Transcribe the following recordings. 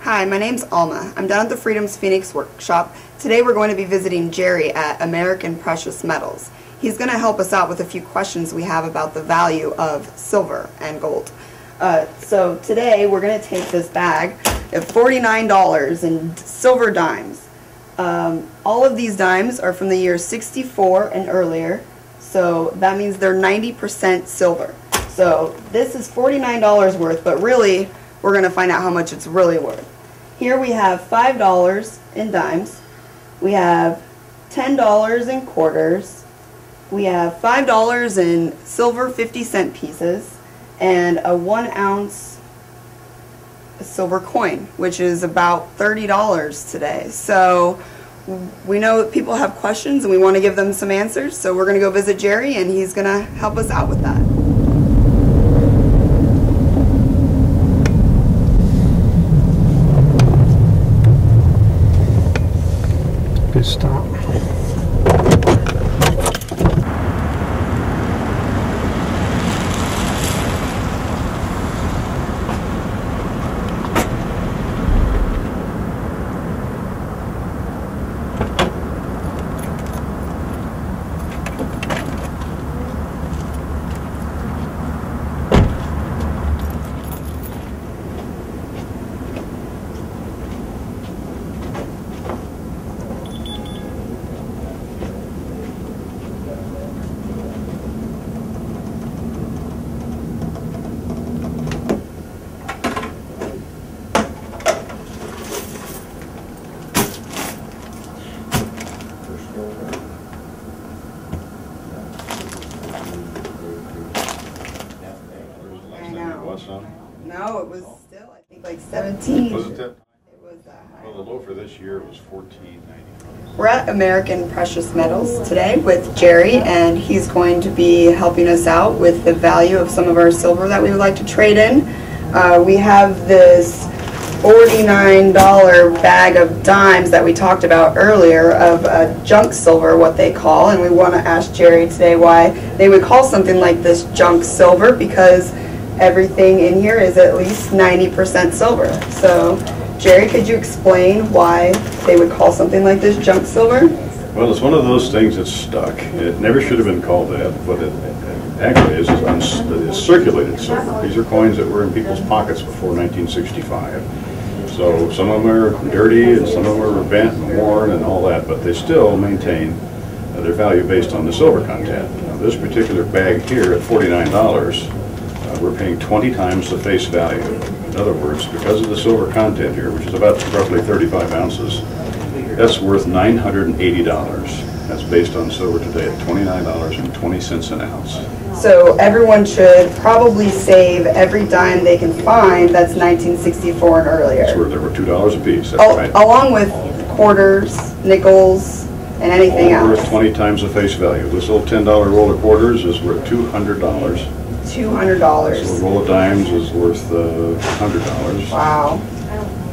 Hi, my name's Alma. I'm down at the Freedoms Phoenix workshop. Today we're going to be visiting Jerry at American Precious Metals. He's going to help us out with a few questions we have about the value of silver and gold. So today we're going to take this bag of $49 in silver dimes. All of these dimes are from the year 64 and earlier, so that means they're 90% silver. So this is $49 worth, but really we're going to find out how much it's really worth. Here we have $5 in dimes, we have $10 in quarters, we have $5 in silver 50-cent pieces, and a 1 ounce silver coin, which is about $30 today. So we know that people have questions and we want to give them some answers, so we're going to go visit Jerry and he's going to help us out with that. Good start. No, it was still, I think, like 17. Was it that? It was that high. Well, the low for this year was $14.95. We're at American Precious Metals today with Jerry, and he's going to be helping us out with the value of some of our silver that we would like to trade in. We have this $49 bag of dimes that we talked about earlier of junk silver, what they call, and we want to ask Jerry today why they would call something like this junk silver, because everything in here is at least 90% silver. So, Jerry, could you explain why they would call something like this junk silver? Well, it's one of those things that's stuck. It never should have been called that, but it actually is circulated silver. These are coins that were in people's pockets before 1965. So some of them are dirty and some of them are bent and worn and all that, but they still maintain their value based on the silver content. Now, this particular bag here at $49, we're paying 20 times the face value. In other words, because of the silver content here, which is about roughly 35 ounces, that's worth $980. That's based on silver today at $29.20 an ounce. So everyone should probably save every dime they can find that's 1964 and earlier. That's where there were $2 a piece, that's right. Along with quarters, nickels, and anything all else. Worth 20 times the face value. This little $10 roll of quarters is worth $200. $200. This little roll of dimes is worth $100. Wow.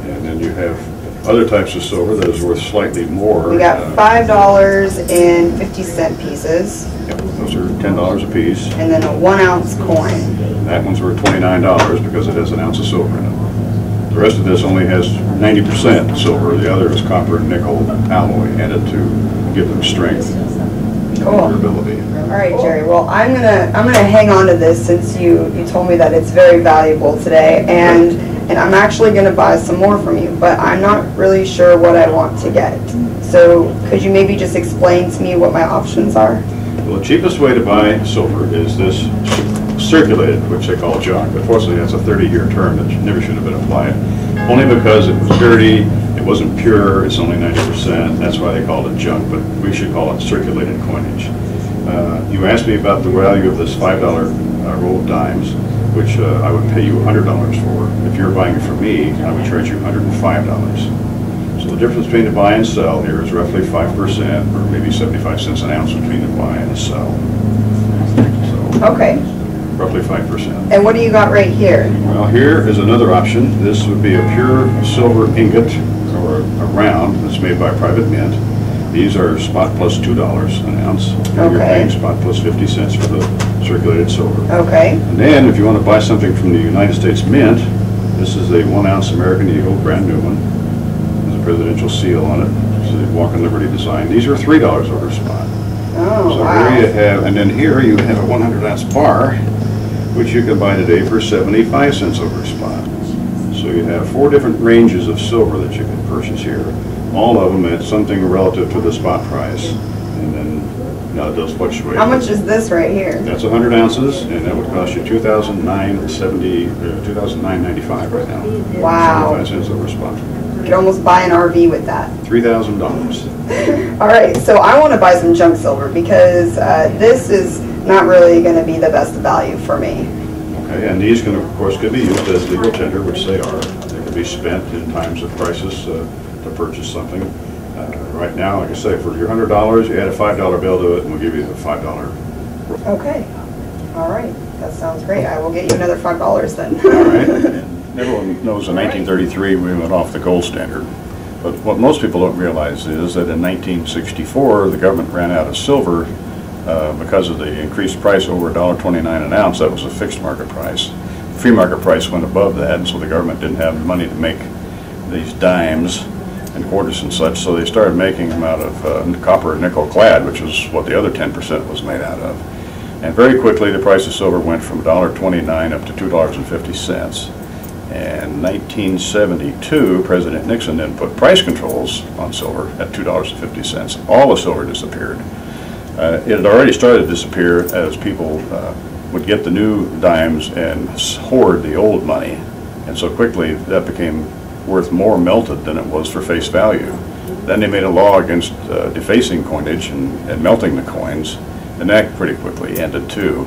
And then you have other types of silver that is worth slightly more. We got $5 in 50-cent pieces. Yep, those are $10 a piece. And then a 1 ounce coin. That one's worth $29 because it has an ounce of silver in it. The rest of this only has 90% silver. The other is copper and nickel alloy added to give them strength and durability. All right, Jerry. Well, I'm gonna hang on to this since you told me that it's very valuable today, and I'm actually gonna buy some more from you, but I'm not really sure what I want to get. So could you maybe just explain to me what my options are? Well, the cheapest way to buy silver is this circulated, which they call junk. Unfortunately, that's a 30-year term that never should have been applied, only because it was dirty, it wasn't pure, it's only 90%. That's why they called it junk, but we should call it circulated coinage. You asked me about the value of this $5 roll of dimes, which I would pay you $100 for. If you're buying it from me, I would charge you $105. So the difference between the buy and sell here is roughly 5%, or maybe 75 cents an ounce between the buy and the sell. So, okay. Roughly 5%. And what do you got right here? Well, here is another option. This would be a pure silver ingot, or a round, that's made by private mint. These are spot plus $2 an ounce. Okay. You're paying spot plus 50 cents for the circulated silver. Okay. And then if you want to buy something from the United States Mint, This is a 1 ounce American Eagle, brand new one. There's a presidential seal on it. It's a Walk in Liberty design. These are $3 over spot. Oh, So wow. here you have, and then here you have a 100 ounce bar, which you can buy today for 75 cents over spot. So you have 4 different ranges of silver that you can purchase here. All of them at something relative to the spot price. And then, now it does fluctuate. How much is this right here? That's 100 ounces, and that would cost you $2,995 right now. Wow. 75 cents over spot. You could almost buy an RV with that. $3,000. All right, so I want to buy some junk silver because this is not really going to be the best value for me. Okay, and these can, of course, could be used as legal tender, which they are. They can be spent in times of crisis to purchase something. Right now, like I say, for your $100, you add a $5 bill to it, and we'll give you the $5. Okay. All right. That sounds great. I will get you another $5 then. All right. And everyone knows in 1933 we went off the gold standard. But what most people don't realize is that in 1964 the government ran out of silver because of the increased price over $1.29 an ounce. That was a fixed market price. The free market price went above that, and so the government didn't have money to make these dimes and quarters and such, so they started making them out of copper and nickel clad, which is what the other 10% was made out of. And very quickly the price of silver went from $1.29 up to $2.50. And in 1972, President Nixon then put price controls on silver at $2.50. All the silver disappeared. It had already started to disappear as people would get the new dimes and hoard the old money. And so quickly that became worth more melted than it was for face value. Then they made a law against defacing coinage and melting the coins, and that pretty quickly ended too.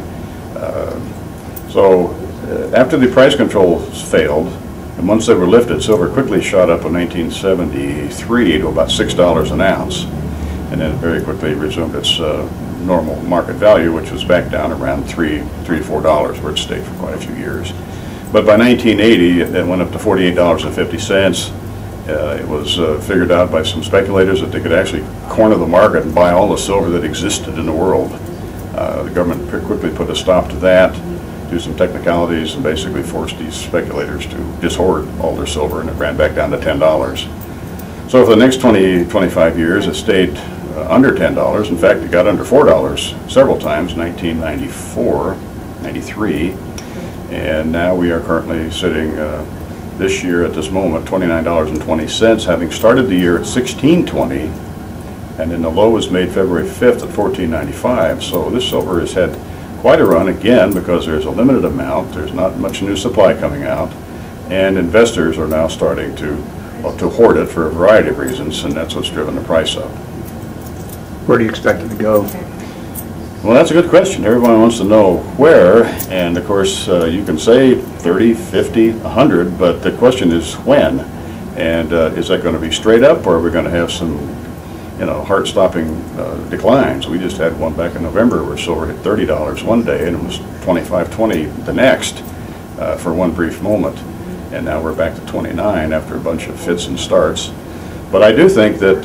After the price controls failed, and once they were lifted, silver quickly shot up in 1973 to about $6 an ounce, and then very quickly resumed its normal market value, which was back down around $3 to $4, where it stayed for quite a few years. But by 1980, it went up to $48.50. It was figured out by some speculators that they could actually corner the market and buy all the silver that existed in the world. The government quickly put a stop to that, do some technicalities, and basically forced these speculators to dishoard all their silver, and it ran back down to $10. So for the next 25 years, it stayed under $10. In fact, it got under $4 several times, 1994, 93. And now we are currently sitting this year at this moment $29.20, having started the year at $16.20, and then the low was made February 5th at $14.95. So this silver has had quite a run again because there's a limited amount, there's not much new supply coming out, and investors are now starting to hoard it for a variety of reasons, and that's what's driven the price up. Where do you expect it to go? Well, that's a good question. Everyone wants to know where, and of course you can say 30, 50, 100, but the question is when. And is that going to be straight up, or are we going to have some, heart-stopping declines? We just had one back in November where silver hit $30 one day and it was $25.20 the next for one brief moment. And now we're back to 29 after a bunch of fits and starts. But I do think that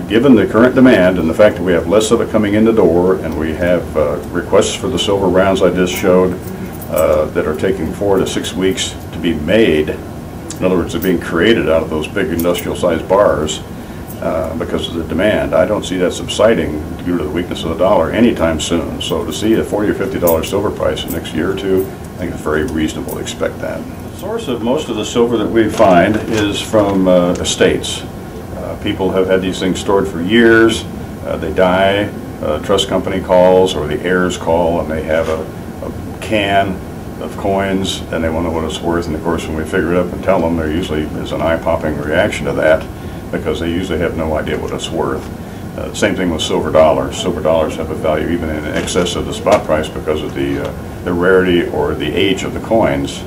given the current demand and the fact that we have less of it coming in the door, and we have requests for the silver rounds I just showed that are taking 4 to 6 weeks to be made. In other words, they're being created out of those big industrial-sized bars because of the demand. I don't see that subsiding due to the weakness of the dollar anytime soon. So to see a $40 or $50 silver price in the next year or two, I think it's very reasonable to expect that. The source of most of the silver that we find is from estates. People have had these things stored for years. They die, a trust company calls or the heirs call, and they have a can of coins and they want to know what it's worth. And of course, when we figure it up and tell them, there usually is an eye-popping reaction to that because they usually have no idea what it's worth. Same thing with silver dollars. Silver dollars have a value even in excess of the spot price because of the rarity or the age of the coins.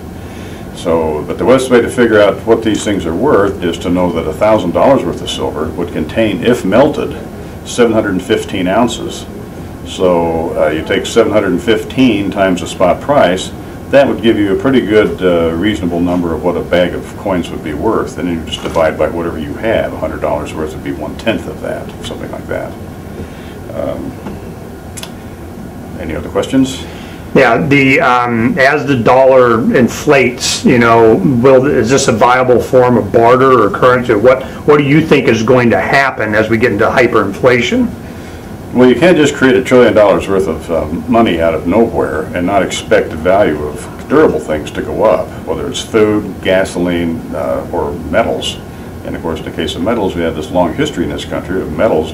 So, but the best way to figure out what these things are worth is to know that $1,000 worth of silver would contain, if melted, 715 ounces. So you take 715 times the spot price, that would give you a pretty good reasonable number of what a bag of coins would be worth, and then you just divide by whatever you have. $100 worth would be 1/10 of that, something like that. Any other questions? Yeah, as the dollar inflates, you know, is this a viable form of barter or currency? What do you think is going to happen as we get into hyperinflation? Well, you can't just create $1 trillion worth of money out of nowhere and not expect the value of durable things to go up, whether it's food, gasoline, or metals. And of course, in the case of metals, we have this long history in this country of metals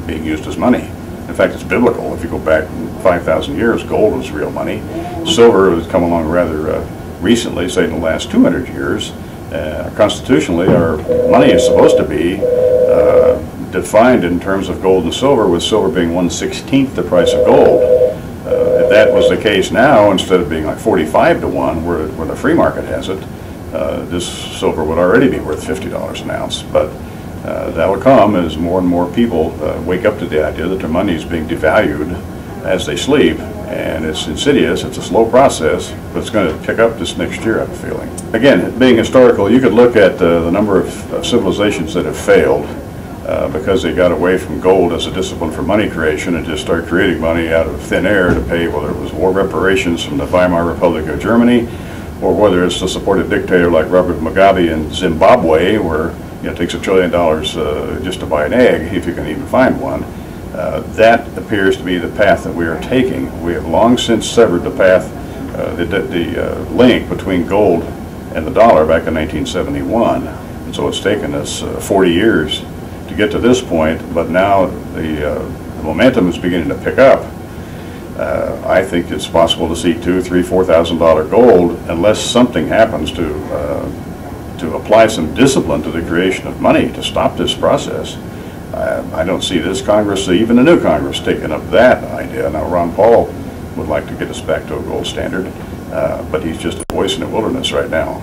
being used as money. In fact, it's biblical. If you go back 5,000 years, gold was real money. Silver has come along rather recently, say in the last 200 years. Constitutionally, our money is supposed to be defined in terms of gold and silver, with silver being 1/16 the price of gold. If that was the case now, instead of being like 45 to 1, where the free market has it, this silver would already be worth $50 an ounce. But that will come as more and more people wake up to the idea that their money is being devalued as they sleep, and it's insidious. It's a slow process, but it's going to pick up this next year, I have a feeling. Again, being historical, you could look at the number of civilizations that have failed because they got away from gold as a discipline for money creation and just started creating money out of thin air to pay, whether it was war reparations from the Weimar Republic of Germany, or whether it's to support a dictator like Robert Mugabe in Zimbabwe, where it takes $1 trillion just to buy an egg, if you can even find one. That appears to be the path that we are taking. We have long since severed the path, the link between gold and the dollar back in 1971. And so it's taken us 40 years to get to this point, but now the momentum is beginning to pick up. I think it's possible to see $2,000, $3,000, $4,000 gold unless something happens to apply some discipline to the creation of money to stop this process. I don't see this Congress, even the new Congress, taking up that idea. Now, Ron Paul would like to get us back to a gold standard, but he's just a voice in the wilderness right now.